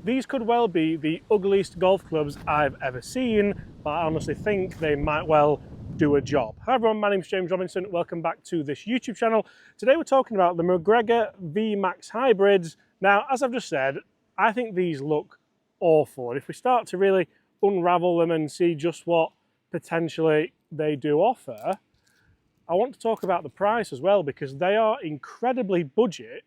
these could well be the ugliest golf clubs I've ever seen, but I honestly think they might well do a job. Hi everyone, my name's James Robinson. Welcome back to this YouTube channel. Today we're talking about the Macgregor VMAX hybrids. Now, as I've just said, I think these look awful. And if we start to really unravel them and see just what potentially they do offer, I want to talk about the price as well, because they are incredibly budget.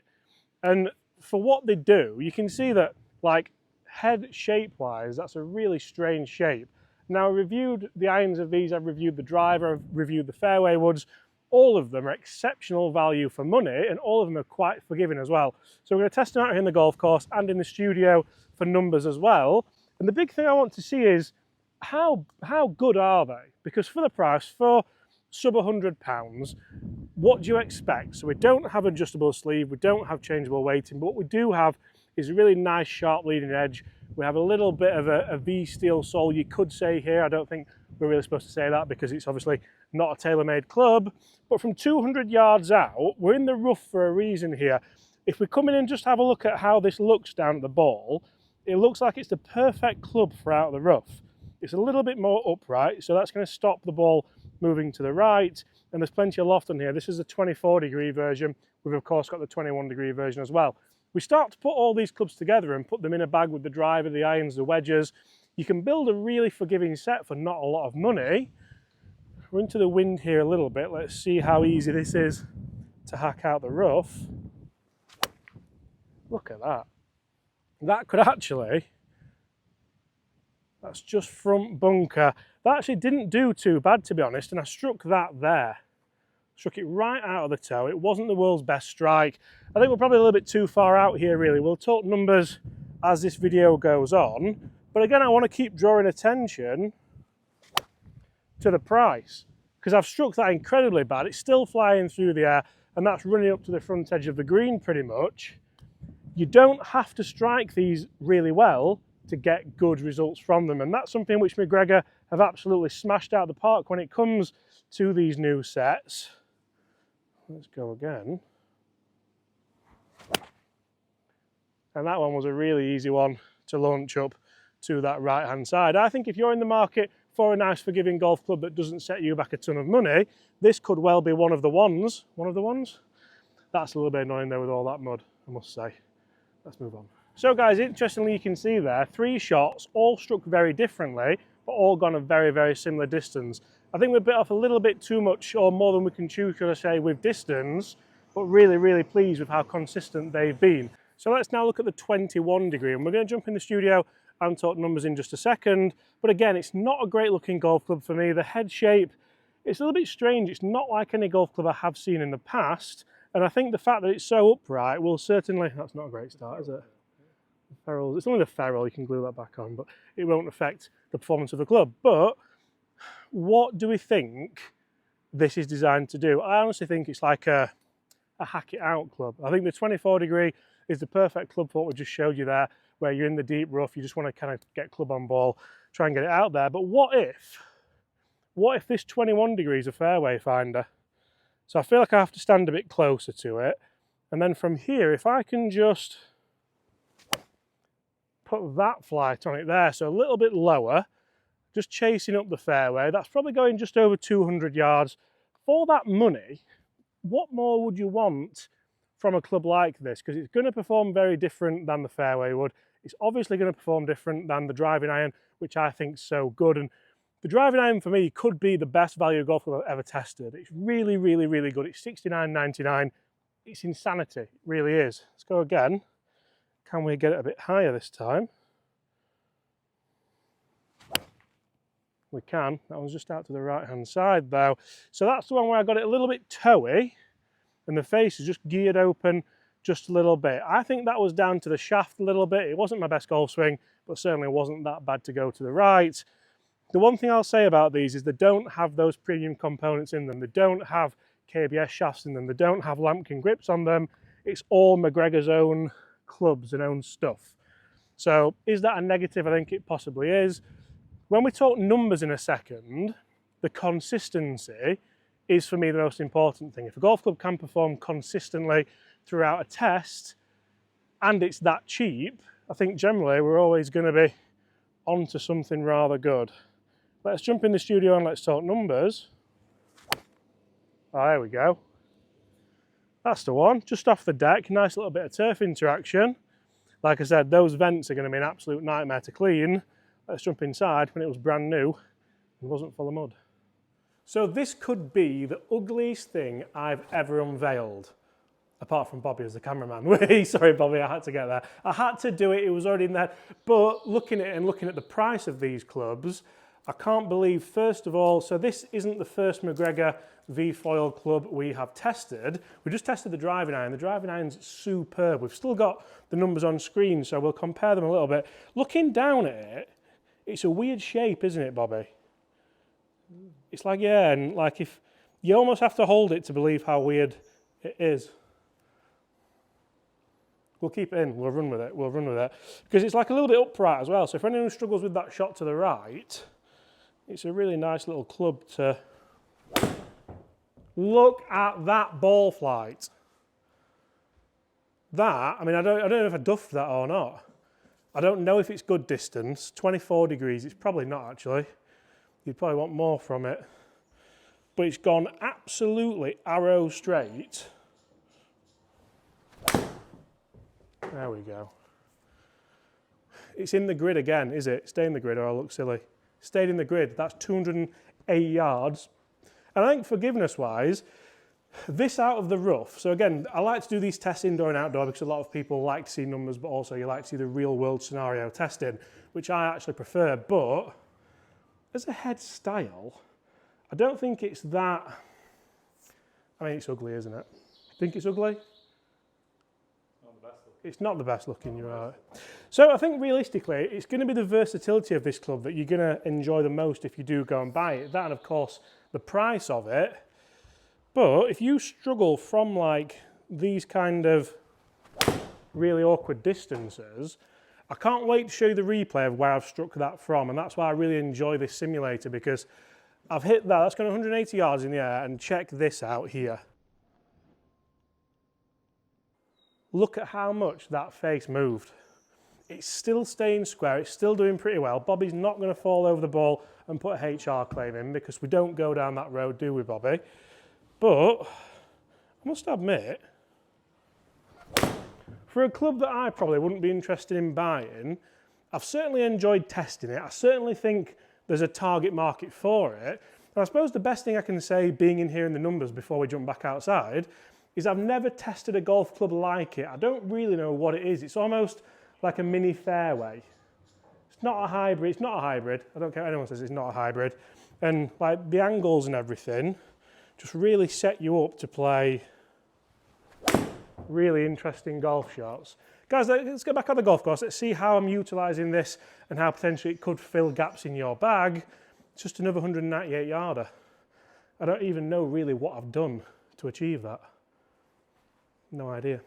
And for what they do, you can see that, like, head shape wise, that's a really strange shape. Now, I reviewed the irons of these, I've reviewed the driver, I've reviewed the fairway woods. All of them are exceptional value for money, and all of them are quite forgiving as well. So we're going to test them out here in the golf course and in the studio for numbers as well. And the big thing I want to see is how good are they? Because for the price, for sub £100, what do you expect? So we don't have adjustable sleeve, we don't have changeable weighting, but what we do have is a really nice sharp leading edge. We have a little bit of a V-steel sole, you could say here. I don't think we're really supposed to say that because it's obviously not a tailor-made club. But from 200 yards out, we're in the rough for a reason here. If we come in and just have a look at how this looks down at the ball, it looks like it's the perfect club for out of the rough. It's a little bit more upright, so that's going to stop the ball moving to the right. And there's plenty of loft on here. This is the 24-degree version. We've of course got the 21-degree version as well. We start to put all these clubs together and put them in a bag with the driver, the irons, the wedges. You can build a really forgiving set for not a lot of money. We're into the wind here a little bit. Let's see how easy this is to hack out the rough. Look at that. That could actually, that's just front bunker. That actually didn't do too bad, to be honest, and I struck that there. Struck it right out of the toe. It wasn't the world's best strike. I think we're probably a little bit too far out here, really. We'll talk numbers as this video goes on. But again, I want to keep drawing attention to the price, because I've struck that incredibly bad. It's still flying through the air, and that's running up to the front edge of the green pretty much. You don't have to strike these really well to get good results from them, and that's something which Macgregor have absolutely smashed out of the park when it comes to these new sets. Let's go again. And that one was a really easy one to launch up to that right hand side. I think if you're in the market for a nice forgiving golf club that doesn't set you back a ton of money, this could well be one of the ones. One of the ones? That's a little bit annoying there with all that mud, I must say. Let's move on. So guys, interestingly, you can see there, 3 shots, all struck very differently, but all gone a very, very similar distance. I think we're bit off a little bit too much, or more than we can chew, should I say, with distance, but really, really pleased with how consistent they've been. So let's now look at the 21-degree, and we're going to jump in the studio and talk numbers in just a second. But again, it's not a great looking golf club for me. The head shape, it's a little bit strange. It's not like any golf club I have seen in the past, and I think the fact that it's so upright will certainly, that's not a great start, is it? Ferrules, it's only the ferrule, you can glue that back on, but it won't affect the performance of the club. But what do we think this is designed to do? I honestly think it's like a hack it out club. I think the 24-degree is the perfect club for what we just showed you there, where you're in the deep rough, you just want to kind of get club on ball, try and get it out there. But what if this 21-degree is a fairway finder? So I feel like I have to stand a bit closer to it. And then from here, if I can just put that flight on it there, so a little bit lower, just chasing up the fairway, that's probably going just over 200 yards. For that money, what more would you want from a club like this? Because it's going to perform very different than the fairway would. It's obviously going to perform different than the driving iron, which I think is so good. And the driving iron for me could be the best value golf club I've ever tested. It's really, really, really good. It's $69.99. It's insanity, it really is. Let's go again. Can we get it a bit higher this time? We can. That one's just out to the right hand side though. So that's the one where I got it a little bit toey and the face is just geared open just a little bit. I think that was down to the shaft a little bit. It wasn't my best golf swing, but certainly wasn't that bad to go to the right. The one thing I'll say about these is they don't have those premium components in them. They don't have KBS shafts in them. They don't have lambkin grips on them. It's all Macgregor's own clubs and own stuff. So is that a negative? I think it possibly is. When we talk numbers in a second, the consistency is for me the most important thing. If a golf club can perform consistently throughout a test and it's that cheap, I think generally we're always going to be onto something rather good. Let's jump in the studio and let's talk numbers. Oh, there we go. That's the one, just off the deck, nice little bit of turf interaction. Like I said, those vents are going to be an absolute nightmare to clean. Let's jump inside when it was brand new and wasn't full of mud. So this could be the ugliest thing I've ever unveiled, apart from Bobby as the cameraman. Sorry Bobby, I had to get there. I had to do it, it was already in there. But looking at it and looking at the price of these clubs, I can't believe, first of all, so this isn't the first Macgregor V-foil club we have tested. We just tested the driving iron. The driving iron's superb. We've still got the numbers on screen, so we'll compare them a little bit. Looking down at it, it's a weird shape, isn't it, Bobby? It's like, yeah, and like if you almost have to hold it to believe how weird it is. We'll keep it in, we'll run with it, because it's like a little bit upright as well. So if anyone who struggles with that shot to the right, it's a really nice little club to... Look at that ball flight. That, I mean, I don't know if I duffed that or not. I don't know if it's good distance. 24 degrees, it's probably not actually. You'd probably want more from it. But it's gone absolutely arrow straight. There we go. It's in the grid again, is it? Stay in the grid or I'll look silly. Stayed in the grid, that's 208 yards. And I think forgiveness-wise, this out of the rough, so again, I like to do these tests indoor and outdoor because a lot of people like to see numbers, but also you like to see the real-world scenario testing, which I actually prefer, but as a head style, I don't think it's that... I mean, it's ugly, isn't it? Think it's ugly? It's not the best looking, you're right. So I think realistically, it's going to be the versatility of this club that you're going to enjoy the most if you do go and buy it. That and of course, the price of it. But if you struggle from like these kind of really awkward distances, I can't wait to show you the replay of where I've struck that from. And that's why I really enjoy this simulator, because I've hit that, that's gone 180 yards in the air, and check this out here. Look at how much that face moved. It's still staying square, it's still doing pretty well. Bobby's not going to fall over the ball and put a HR claim in, because we don't go down that road, do we, Bobby? But I must admit, for a club that I probably wouldn't be interested in buying, I've certainly enjoyed testing it. I certainly think there's a target market for it. And I suppose the best thing I can say, being in here in the numbers before we jump back outside, is I've never tested a golf club like it. I don't really know what it is. It's almost like a mini fairway. It's not a hybrid. It's not a hybrid. I don't care if anyone says it's not a hybrid. And like the angles and everything just really set you up to play really interesting golf shots. Guys, let's get back on the golf course. Let's see how I'm utilising this and how potentially it could fill gaps in your bag. It's just another 198 yarder. I don't even know really what I've done to achieve that. No idea.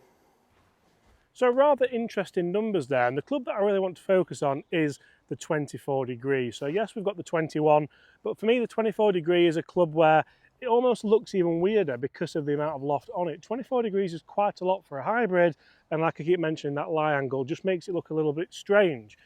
So rather interesting numbers there, and the club that I really want to focus on is the 24 degree. So yes, we've got the 21, but for me the 24 degree is a club where it almost looks even weirder because of the amount of loft on it. 24 degrees is quite a lot for a hybrid, and like I keep mentioning, that lie angle just makes it look a little bit strange.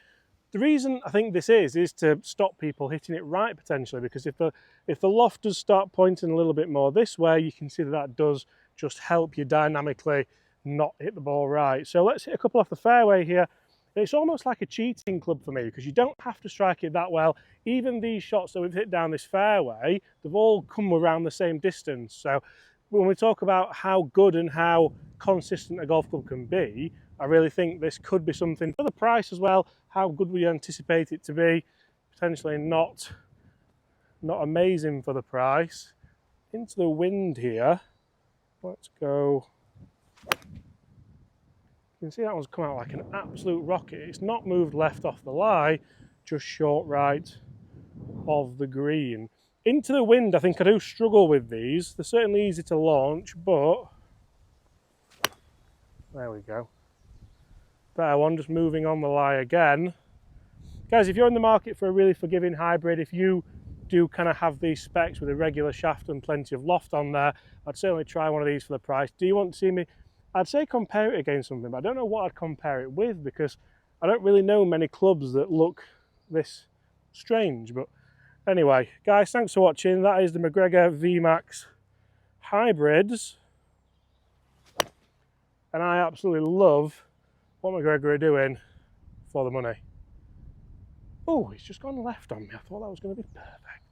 The reason I think this is to stop people hitting it right potentially, because if the loft does start pointing a little bit more this way, you can see that does just help you dynamically not hit the ball right. So let's hit a couple off the fairway here. It's almost like a cheating club for me, because you don't have to strike it that well. Even these shots that we've hit down this fairway, they've all come around the same distance. So when we talk about how good and how consistent a golf club can be, I really think this could be something for the price as well. How good we anticipate it to be. Potentially not amazing for the price. Into the wind here. Let's go. You can see that one's come out like an absolute rocket. It's not moved left off the lie, just short right of the green. Into the wind, I think I do struggle with these. They're certainly easy to launch, but there we go. Better one, just moving on the lie again. Guys, if you're in the market for a really forgiving hybrid, if you do kind of have these specs with a regular shaft and plenty of loft on there, I'd certainly try one of these for the price. Do you want to see me? I'd say compare it against something, but I don't know what I'd compare it with, because I don't really know many clubs that look this strange, but anyway, guys, thanks for watching. That is the Macgregor VMAX hybrids, and I absolutely love what Macgregor are doing for the money. Oh, it's just gone left on me. I thought that was going to be perfect.